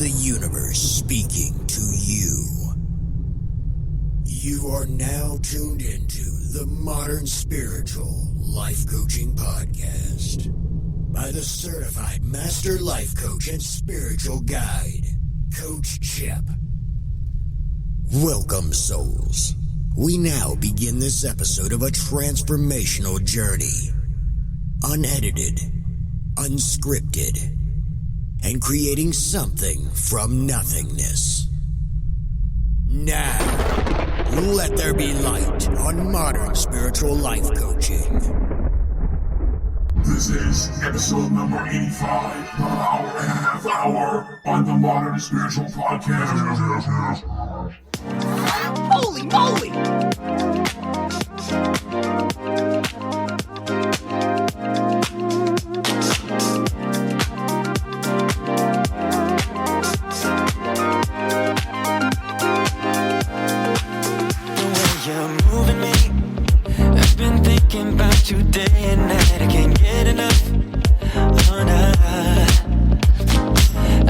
the universe speaking to you. You are now tuned into the Modern Spiritual Life Coaching Podcast by the certified master life coach and spiritual guide, Coach Chip. Welcome, souls. We now begin this episode of a transformational journey. Unedited, unscripted, and creating something from nothingness. Now, let there be light on Modern Spiritual Life Coaching. This is episode number 85, the hour and a half hour on the Modern Spiritual Podcast. Holy moly! Day and night, I can't get enough. Oh, nah.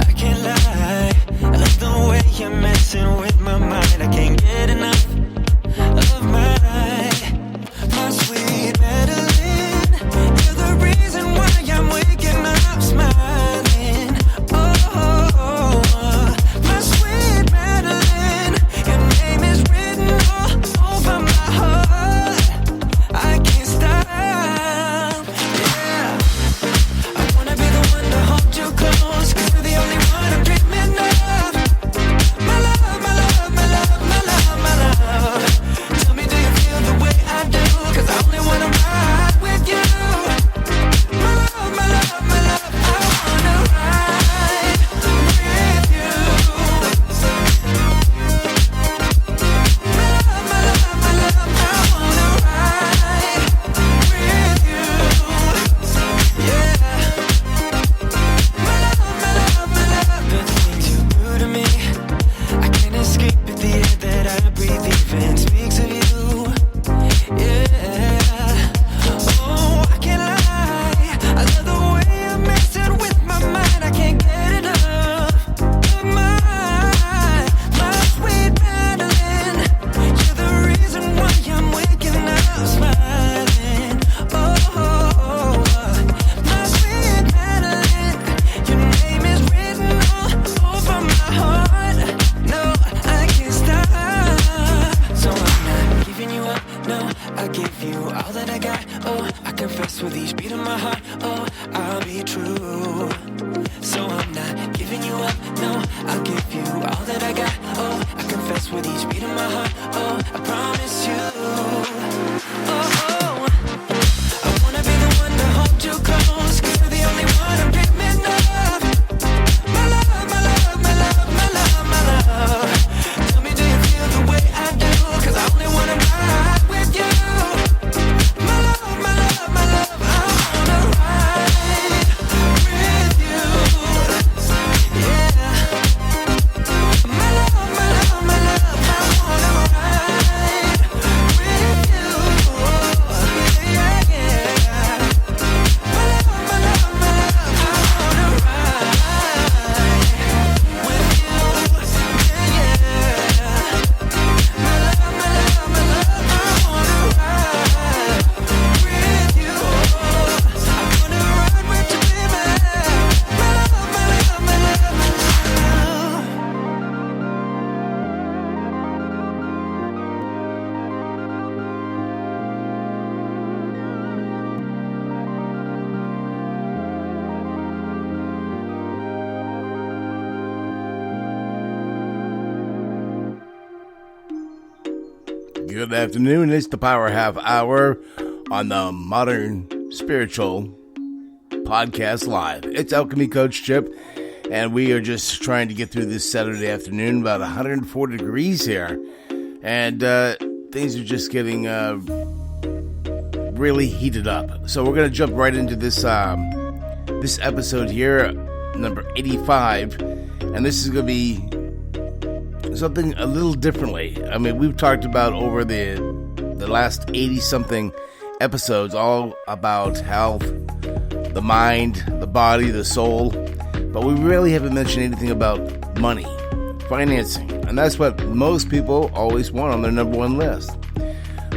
I can't lie, I love the way you're messing with my mind. I can't get enough of my sweet Madeline. You're the reason why I'm waking up smiling. Oh, my sweet Madeline, your name is written all over my heart. I can't stop. Good afternoon. It's the Power Half Hour on the Modern Spiritual Podcast Live. It's Alchemy Coach Chip, and we are just trying to get through this Saturday afternoon. About 140 degrees here, and things are just getting really heated up. So we're going to jump right into this this episode here, number 85, and this is going to be something a little differently. I mean, we've talked about over the last 80-something episodes all about health, the mind, the body, the soul, but we really haven't mentioned anything about money, financing, and that's what most people always want on their number one list.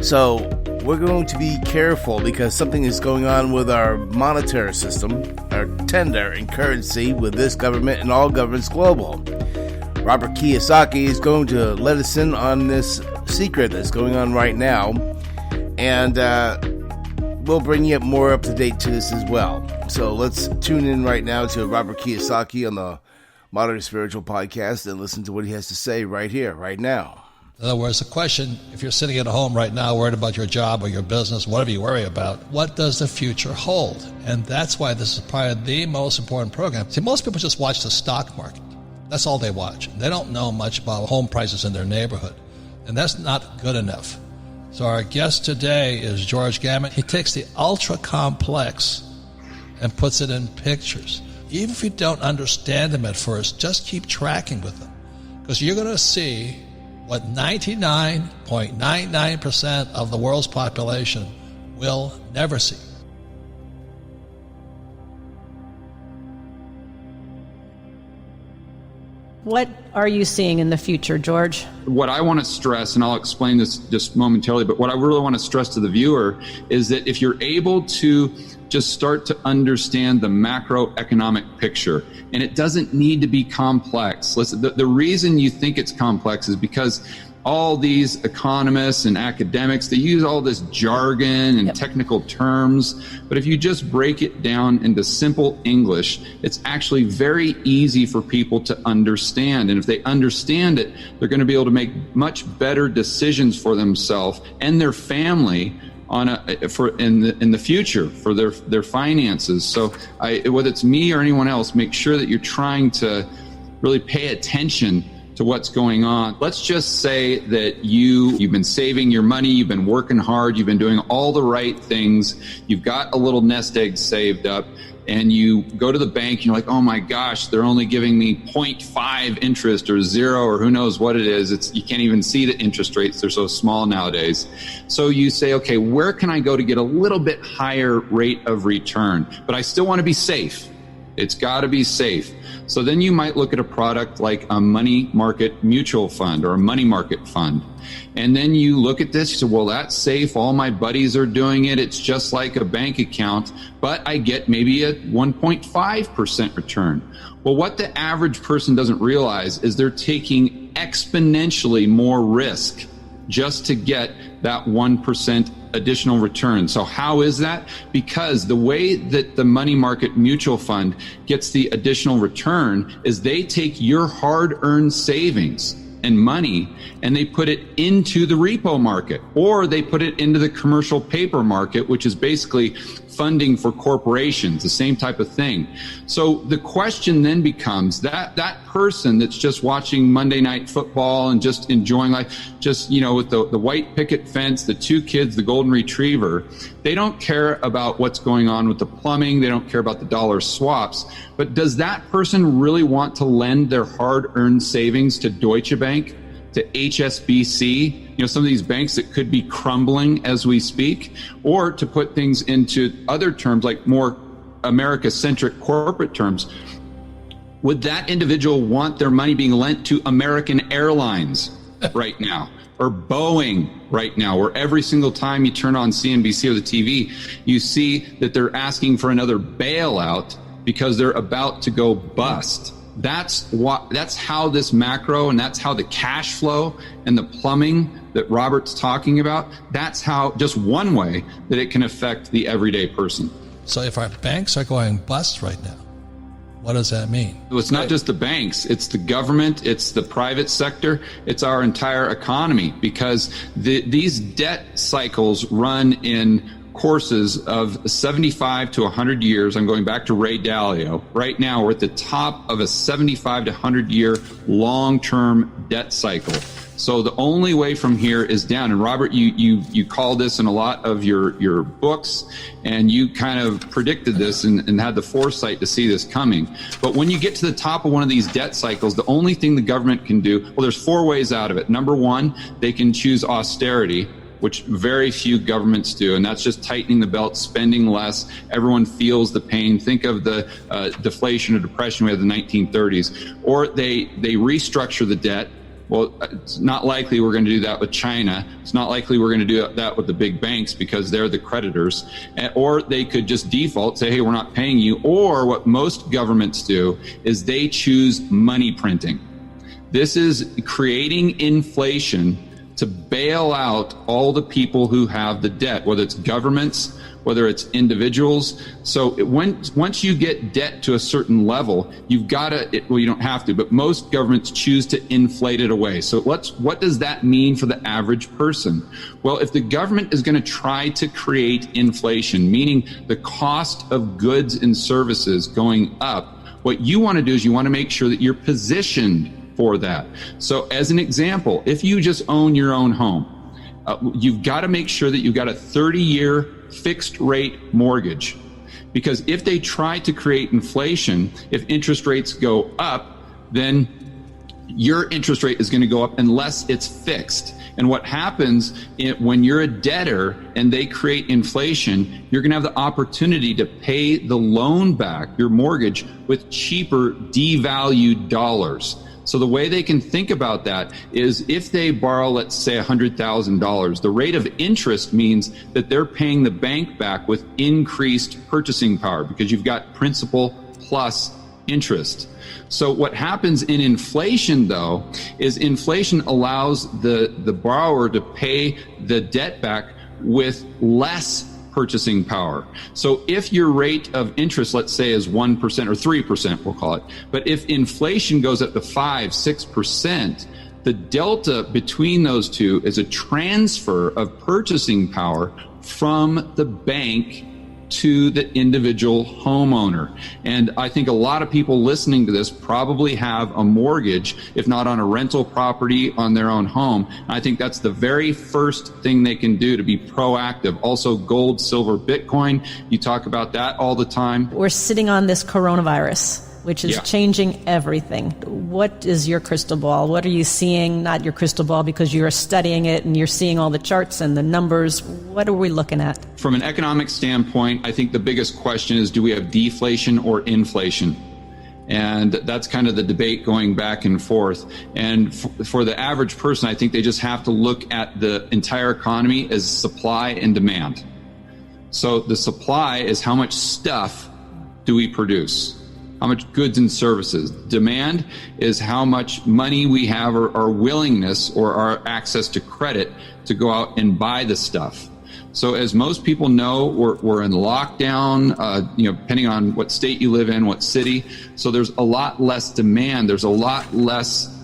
So we're going to be careful because something is going on with our monetary system, our tender and currency with this government and all governments global. Robert Kiyosaki is going to let us in on this secret that's going on right now, and we'll bring you more up to date to this as well. So let's tune in right now to Robert Kiyosaki on the Modern Spiritual Podcast and listen to what he has to say right here, right now. In other words, the question, if you're sitting at home right now worried about your job or your business, whatever you worry about, what does the future hold? And that's why this is probably the most important program. See, most people just watch the stock market. That's all they watch. They don't know much about home prices in their neighborhood. And that's not good enough. So our guest today is George Gammon. He takes the ultra complex and puts it in pictures. Even if you don't understand them at first, just keep tracking with them. Because you're going to see what 99.99% of the world's population will never see. What are you seeing in the future, George? What I want to stress, and I'll explain this just momentarily, but what I really want to stress to the viewer is that if you're able to just start to understand the macroeconomic picture, and it doesn't need to be complex. Listen, the reason you think it's complex is because all these economists and academics, they use all this jargon and technical terms. But if you just break it down into simple English, it's actually very easy for people to understand. And if they understand it, they're going to be able to make much better decisions for themselves and their family in the future for their finances. So whether it's me or anyone else, make sure that you're trying to really pay attention to what's going on. Let's just say that you've been saving your money, you've been working hard, you've been doing all the right things, you've got a little nest egg saved up, and you go to the bank and you're like, oh my gosh, they're only giving me 0.5 interest or 0 or who knows what it is. You can't even see the interest rates, they're so small nowadays. So you say, okay, where can I go to get a little bit higher rate of return? But I still want to be safe. It's got to be safe. So then you might look at a product like a money market mutual fund or a money market fund. And then you look at this, you say, well, that's safe. All my buddies are doing it. It's just like a bank account, but I get maybe a 1.5% return. Well, what the average person doesn't realize is they're taking exponentially more risk just to get that 1% additional return. So how is that? Because the way that the money market mutual fund gets the additional return is they take your hard-earned savings and money and they put it into the repo market, or they put it into the commercial paper market, which is basically funding for corporations, the same type of thing. So the question then becomes that person that's just watching Monday Night Football and just enjoying life, just, with the white picket fence, the 2 kids, the golden retriever, they don't care about what's going on with the plumbing. They don't care about the dollar swaps. But does that person really want to lend their hard-earned savings to Deutsche Bank, to HSBC, some of these banks that could be crumbling as we speak, or to put things into other terms like more America-centric corporate terms? Would that individual want their money being lent to American Airlines right now, or Boeing right now, where every single time you turn on CNBC or the TV, you see that they're asking for another bailout because they're about to go bust? That's how this macro, and that's how the cash flow and the plumbing that Robert's talking about, that's how, just one way that it can affect the everyday person. So if our banks are going bust right now, what does that mean? Well, it's not just the banks, it's the government, it's the private sector, it's our entire economy, because these debt cycles run in courses of 75 to 100 years. I'm going back to Ray Dalio. Right now, we're at the top of a 75 to 100 year long-term debt cycle. So the only way from here is down. And Robert, you call this in a lot of your books, and you kind of predicted this and had the foresight to see this coming. But when you get to the top of one of these debt cycles, the only thing the government can do, well, there's 4 ways out of it. Number 1, they can choose austerity. which very few governments do, and that's just tightening the belt, spending less. Everyone feels the pain. Think of the deflation or depression we had in the 1930s. Or they restructure the debt. Well, it's not likely we're going to do that with China. It's not likely we're going to do that with the big banks because they're the creditors. Or they could just default, say, hey, we're not paying you. Or what most governments do is they choose money printing. This is creating inflation to bail out all the people who have the debt, whether it's governments, whether it's individuals. So once you get debt to a certain level, you've got to, well, you don't have to, but most governments choose to inflate it away. So what does that mean for the average person? Well, if the government is going to try to create inflation, meaning the cost of goods and services going up, what you want to do is you want to make sure that you're positioned for that. So as an example, if you just own your own home, you've got to make sure that you've got a 30-year fixed rate mortgage. Because if they try to create inflation, if interest rates go up, then your interest rate is going to go up unless it's fixed. And what happens when you're a debtor and they create inflation, you're going to have the opportunity to pay the loan back, your mortgage, with cheaper devalued dollars. So the way they can think about that is if they borrow, let's say $100,000, the rate of interest means that they're paying the bank back with increased purchasing power because you've got principal plus interest. So what happens in inflation, though, is inflation allows the borrower to pay the debt back with less purchasing power. So if your rate of interest, let's say, is 1% or 3%, we'll call it, but if inflation goes up to 5-6%, the delta between those two is a transfer of purchasing power from the bank to the individual homeowner. And I think a lot of people listening to this probably have a mortgage, if not on a rental property, on their own home. And I think that's the very first thing they can do to be proactive. Also, gold, silver, Bitcoin. You talk about that all the time. We're sitting on this coronavirus, which is changing everything. What is your crystal ball? What are you seeing? Not your crystal ball because you're studying it and you're seeing all the charts and the numbers. What are we looking at? From an economic standpoint, I think the biggest question is, do we have deflation or inflation? And that's kind of the debate going back and forth. And for the average person, I think they just have to look at the entire economy as supply and demand. So the supply is how much stuff do we produce? How much goods and services. Demand is how much money we have, or our willingness or our access to credit to go out and buy the stuff. So as most people know, we're in lockdown, depending on what state you live in, what city. So there's a lot less demand. There's a lot less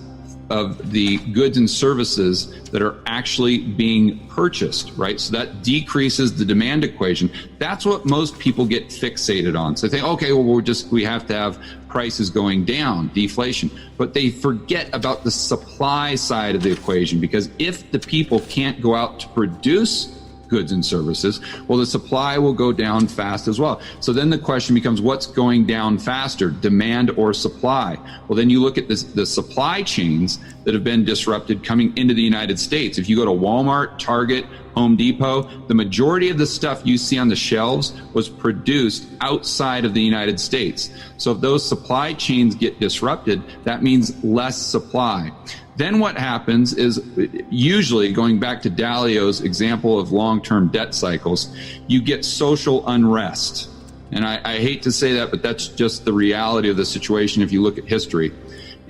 of the goods and services that are actually being purchased, right? So that decreases the demand equation. That's what most people get fixated on. So they think, okay, well, we have to have prices going down, deflation. But they forget about the supply side of the equation, because if the people can't go out to produce goods and services, well, the supply will go down fast as well. So then the question becomes, what's going down faster, demand or supply? Well, then you look at the supply chains that have been disrupted coming into the United States. If you go to Walmart, Target, Home Depot, the majority of the stuff you see on the shelves was produced outside of the United States. So if those supply chains get disrupted, that means less supply. Then what happens is, usually, going back to Dalio's example of long-term debt cycles, you get social unrest. And I hate to say that, but that's just the reality of the situation if you look at history.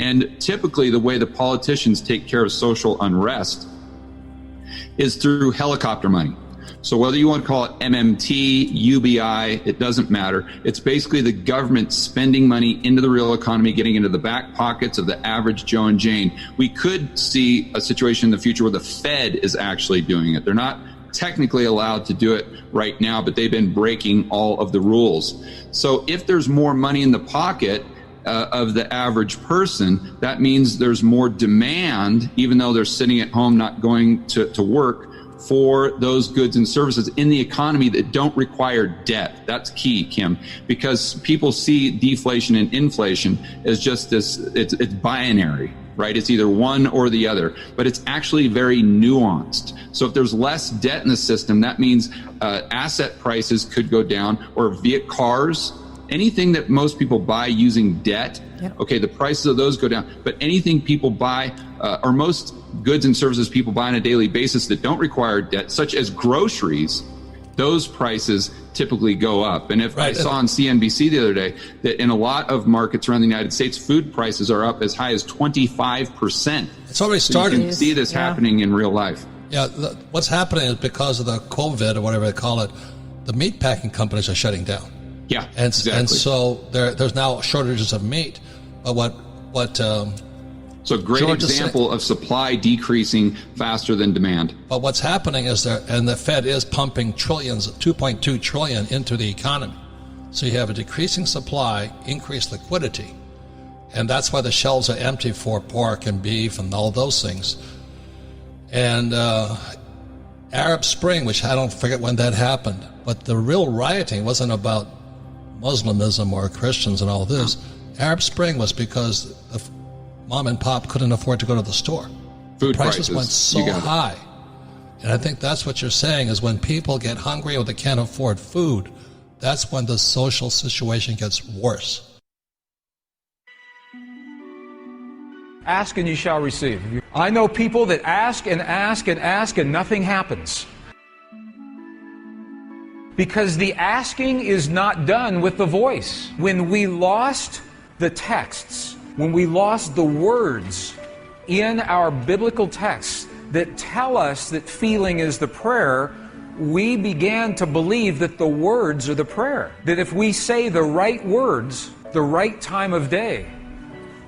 And typically the way the politicians take care of social unrest is through helicopter money. So whether you want to call it MMT, UBI, it doesn't matter. It's basically the government spending money into the real economy, getting into the back pockets of the average Joe and Jane. We could see a situation in the future where the Fed is actually doing it. They're not technically allowed to do it right now, but they've been breaking all of the rules. So if there's more money in the pocket of the average person, that means there's more demand, even though they're sitting at home not going to work, for those goods and services in the economy that don't require debt. That's key, Kim, because people see deflation and inflation as just this, it's binary, right? It's either one or the other, but it's actually very nuanced. So if there's less debt in the system, that means asset prices could go down, or cars, anything that most people buy using debt. Yep. Okay, the prices of those go down, but anything people buy, or most goods and services people buy on a daily basis that don't require debt, such as groceries, those prices typically go up. And if I saw on CNBC the other day that in a lot of markets around the United States, food prices are up as high as 25%. It's already started. You can see this happening in real life. Yeah, what's happening is because of the COVID or whatever they call it, the meat packing companies are shutting down. Yeah, and exactly. And so there's now shortages of meat. But so great George example of supply decreasing faster than demand. But what's happening is and the Fed is pumping trillions, 2.2 trillion into the economy. So you have a decreasing supply, increased liquidity, and that's why the shelves are empty for pork and beef and all those things. And Arab Spring, which I don't forget when that happened, but the real rioting wasn't about Muslimism or Christians and all this. Arab Spring was because mom and pop couldn't afford to go to the store. Food prices went so high. And I think that's what you're saying is when people get hungry or they can't afford food, that's when the social situation gets worse. Ask and you shall receive. I know people that ask and ask and ask and nothing happens. Because the asking is not done with the voice. When we lost the texts, when we lost the words in our biblical texts that tell us that feeling is the prayer, we began to believe that the words are the prayer. That if we say the right words, the right time of day,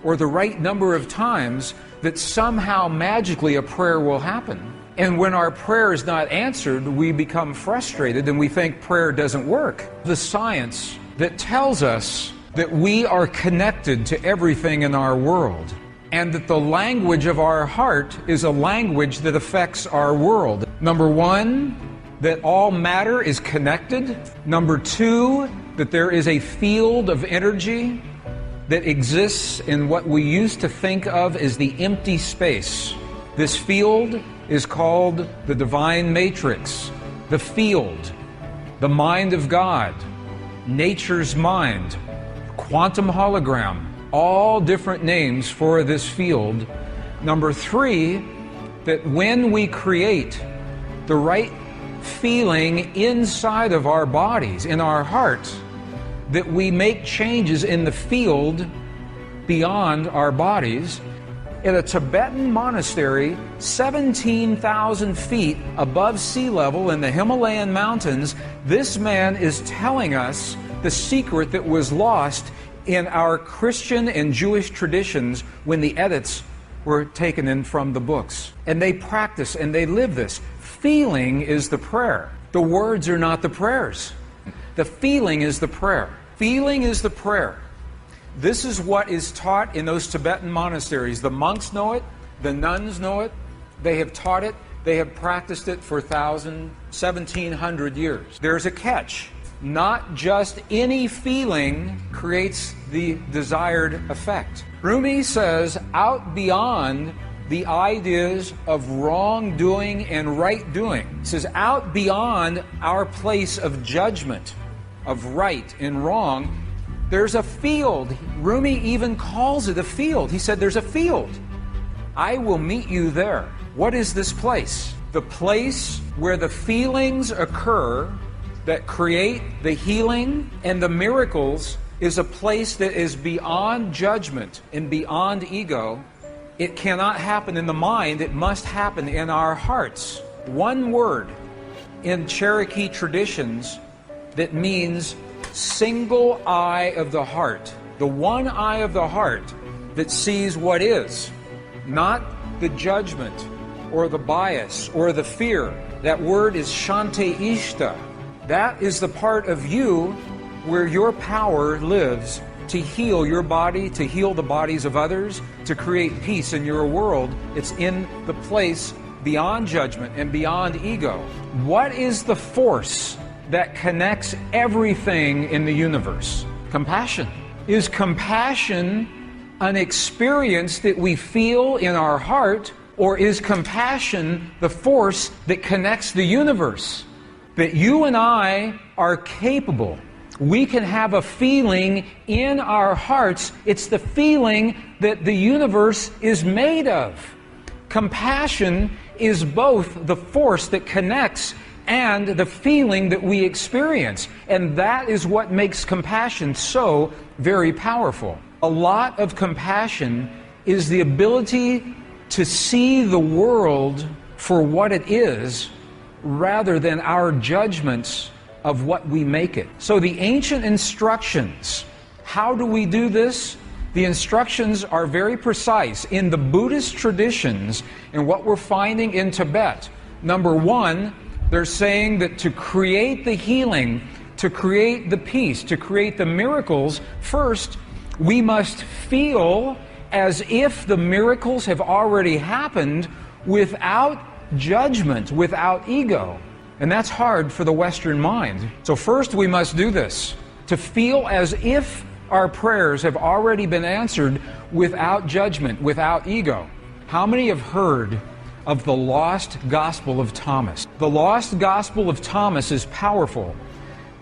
or the right number of times, that somehow magically a prayer will happen. And when our prayer is not answered, we become frustrated and we think prayer doesn't work. The science that tells us that we are connected to everything in our world, and that the language of our heart is a language that affects our world. Number one, that all matter is connected. Number two, that there is a field of energy that exists in what we used to think of as the empty space. This field is called the divine matrix, the field, the mind of God, nature's mind, quantum hologram, all different names for this field. Number three, that when we create the right feeling inside of our bodies, in our hearts, that we make changes in the field beyond our bodies. In a Tibetan monastery, 17,000 feet above sea level in the Himalayan mountains, this man is telling us the secret that was lost in our Christian and Jewish traditions when the edits were taken in from the books. And they practice and they live this. Feeling is the prayer. The words are not the prayers. The feeling is the prayer. Feeling is the prayer. This is what is taught in those Tibetan monasteries. The monks know it. The nuns know it. They have taught it. They have practiced it for 1,700 years. There's a catch. Not just any feeling creates the desired effect. Rumi says, out beyond the ideas of wrongdoing and right doing. He says, out beyond our place of judgment, of right and wrong, there's a field. Rumi even calls it a field. He said, there's a field. I will meet you there. What is this place? The place where the feelings occur that create the healing and the miracles is a place that is beyond judgment and beyond ego. It cannot happen in the mind. It must happen in our hearts. One word in Cherokee traditions that means single eye of the heart. The one eye of the heart that sees what is, not the judgment or the bias or the fear. That word is Shante Ishta. That is the part of you where your power lives to heal your body, to heal the bodies of others, to create peace in your world. It's in the place beyond judgment and beyond ego. What is the force that connects everything in the universe? Compassion. Is compassion an experience that we feel in our heart, or is compassion the force that connects the universe? That you and I are capable. We can have a feeling in our hearts. It's the feeling that the universe is made of. Compassion is both the force that connects and the feeling that we experience. And that is what makes compassion so very powerful. A lot of compassion is the ability to see the world for what it is rather than our judgments of what we make it. So the ancient instructions, how do we do this? The instructions are very precise. In the Buddhist traditions and what we're finding in Tibet, number one, they're saying that to create the healing, to create the peace, to create the miracles, first, we must feel as if the miracles have already happened without judgment, without ego. And that's hard for the Western mind. So first we must do this, to feel as if our prayers have already been answered without judgment, without ego. How many have heard of the Lost Gospel of Thomas? The Lost Gospel of Thomas is powerful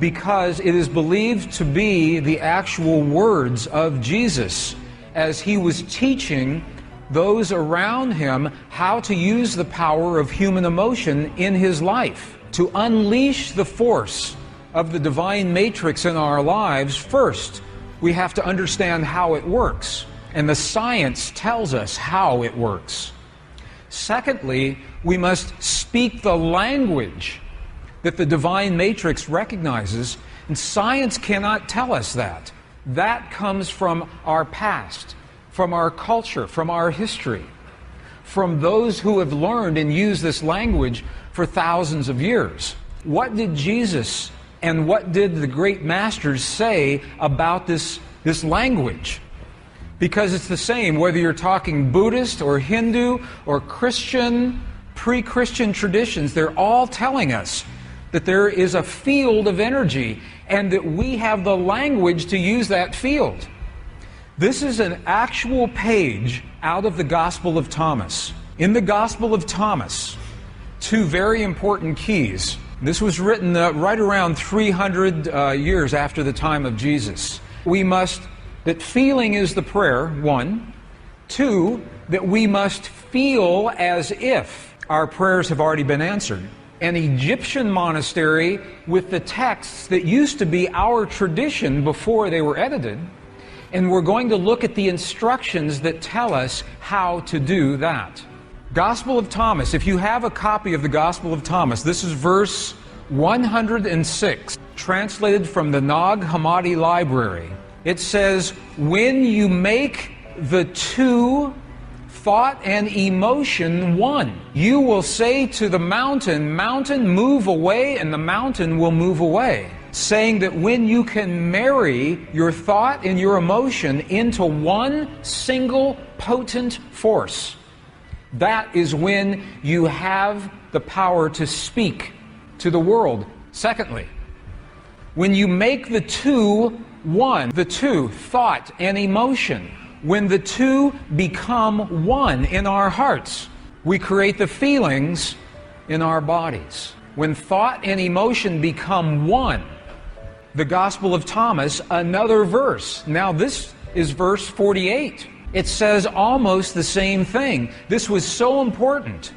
because it is believed to be the actual words of Jesus as he was teaching those around him how to use the power of human emotion in his life. To unleash the force of the divine matrix in our lives, first, we have to understand how it works. And the science tells us how it works. Secondly, we must speak the language that the divine matrix recognizes, and science cannot tell us that. That comes from our past, from our culture, from our history, from those who have learned and used this language for thousands of years. What did Jesus and what did the great masters say about this language? Because it's the same whether you're talking Buddhist or Hindu or Christian, pre-Christian traditions, they're all telling us that there is a field of energy and that we have the language to use that field. This is an actual page out of the Gospel of Thomas. In the Gospel of Thomas, two very important keys. This was written right around 300 years after the time of Jesus. That feeling is the prayer, one. Two, that we must feel as if our prayers have already been answered. An Egyptian monastery with the texts that used to be our tradition before they were edited. And we're going to look at the instructions that tell us how to do that. Gospel of Thomas. If you have a copy of the Gospel of Thomas, this is verse 106, translated from the Nag Hammadi Library. It says, when you make the two, thought and emotion, one, you will say to the mountain, mountain, move away, and the mountain will move away. Saying that when you can marry your thought and your emotion into one single potent force, that is when you have the power to speak to the world. Secondly, when you make the two one, the two, thought and emotion, when the two become one in our hearts, we create the feelings in our bodies. When thought and emotion become one, the Gospel of Thomas, another verse. Now this is verse 48. It says almost the same thing. This was so important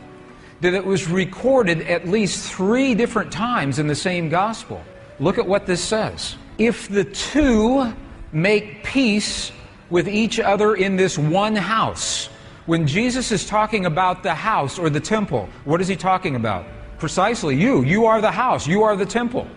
that it was recorded at least 3 different times in the same Gospel. Look at what this says. If the two make peace with each other in this one house. When Jesus is talking about the house or the temple, what is he talking about? Precisely you. You are the house. You are the temple.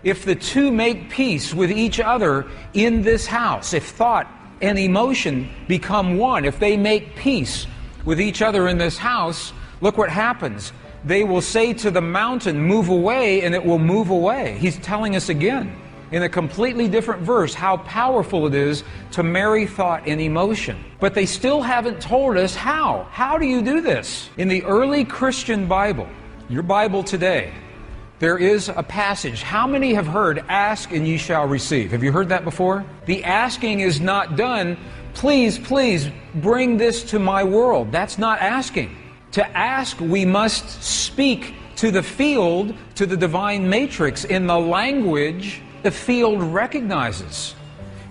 If the two make peace with each other in this house, if thought and emotion become one, if they make peace with each other in this house, look what happens. They will say to the mountain, move away, and it will move away. He's telling us again, in a completely different verse, how powerful it is to marry thought and emotion. But they still haven't told us how. How do you do this? In the early Christian Bible, your Bible today, there is a passage. How many have heard, ask and ye shall receive? Have you heard that before? The asking is not done, please, please bring this to my world. That's not asking. To ask, we must speak to the field, to the divine matrix, in the language the field recognizes.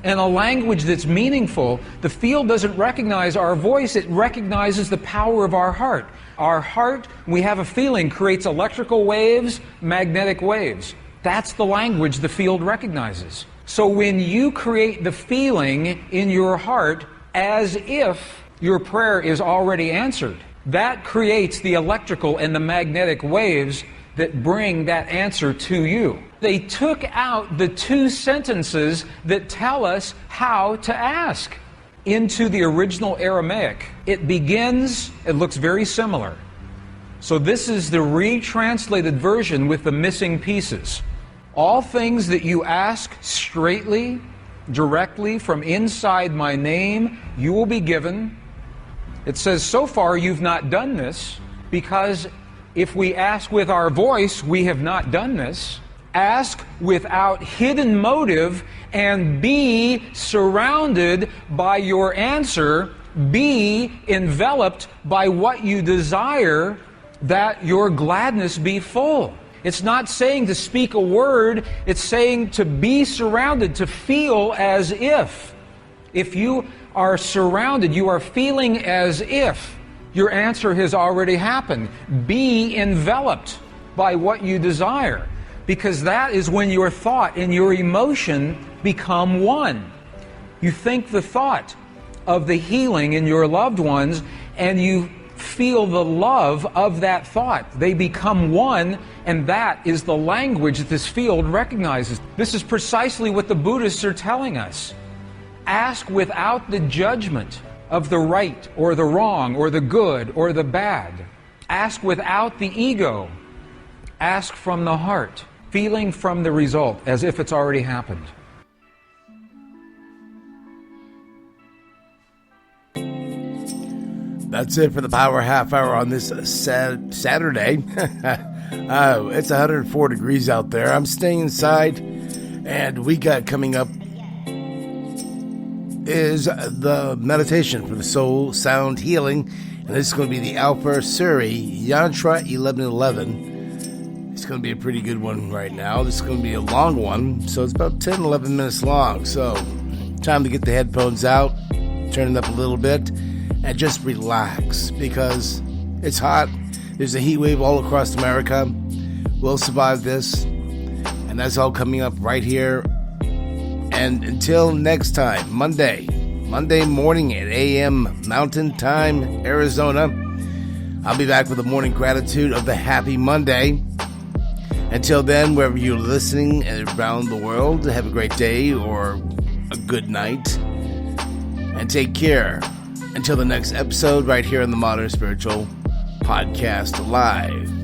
And a language that's meaningful. The field doesn't recognize our voice, it recognizes the power of our heart. Our heart, we have a feeling, creates electrical waves, magnetic waves. That's the language the field recognizes. So when you create the feeling in your heart as if your prayer is already answered, that creates the electrical and the magnetic waves that bring that answer to you. They took out the two sentences that tell us how to ask into the original Aramaic. It looks very similar. So this is the retranslated version with the missing pieces. All things that you ask straightly, directly from inside my name, you will be given. It says, so far you've not done this, because if we ask with our voice, we have not done this. Ask without hidden motive and be surrounded by your answer. Be enveloped by what you desire, that your gladness be full. It's not saying to speak a word, it's saying to be surrounded, to feel as if. If you are surrounded, you are feeling as if your answer has already happened. Be enveloped by what you desire, because that is when your thought and your emotion become one. You think the thought of the healing in your loved ones, and you feel the love of that thought. They become one, and that is the language that this field recognizes. This is precisely what the Buddhists are telling us. Ask without the judgment of the right or the wrong or the good or the bad. Ask without the ego. Ask from the heart, feeling from the result as if it's already happened. That's it for the Power Half Hour on this Saturday. It's 104 degrees out there. I'm staying inside, and we got coming up is the meditation for the soul, sound healing, and this is going to be the Alpha Suri Yantra 1111. It's going to be a pretty good one right now. This is going to be a long one, so it's about 10, 11 minutes long. So, time to get the headphones out, turn it up a little bit, and just relax, because it's hot. There's a heat wave all across America. We'll survive this, and that's all coming up right here. And until next time, Monday morning at a.m. Mountain Time, Arizona, I'll be back with the morning gratitude of the Happy Monday. Until then, wherever you're listening around the world, have a great day or a good night, and take care. Until the next episode, right here on the Modern Spiritual Podcast Live.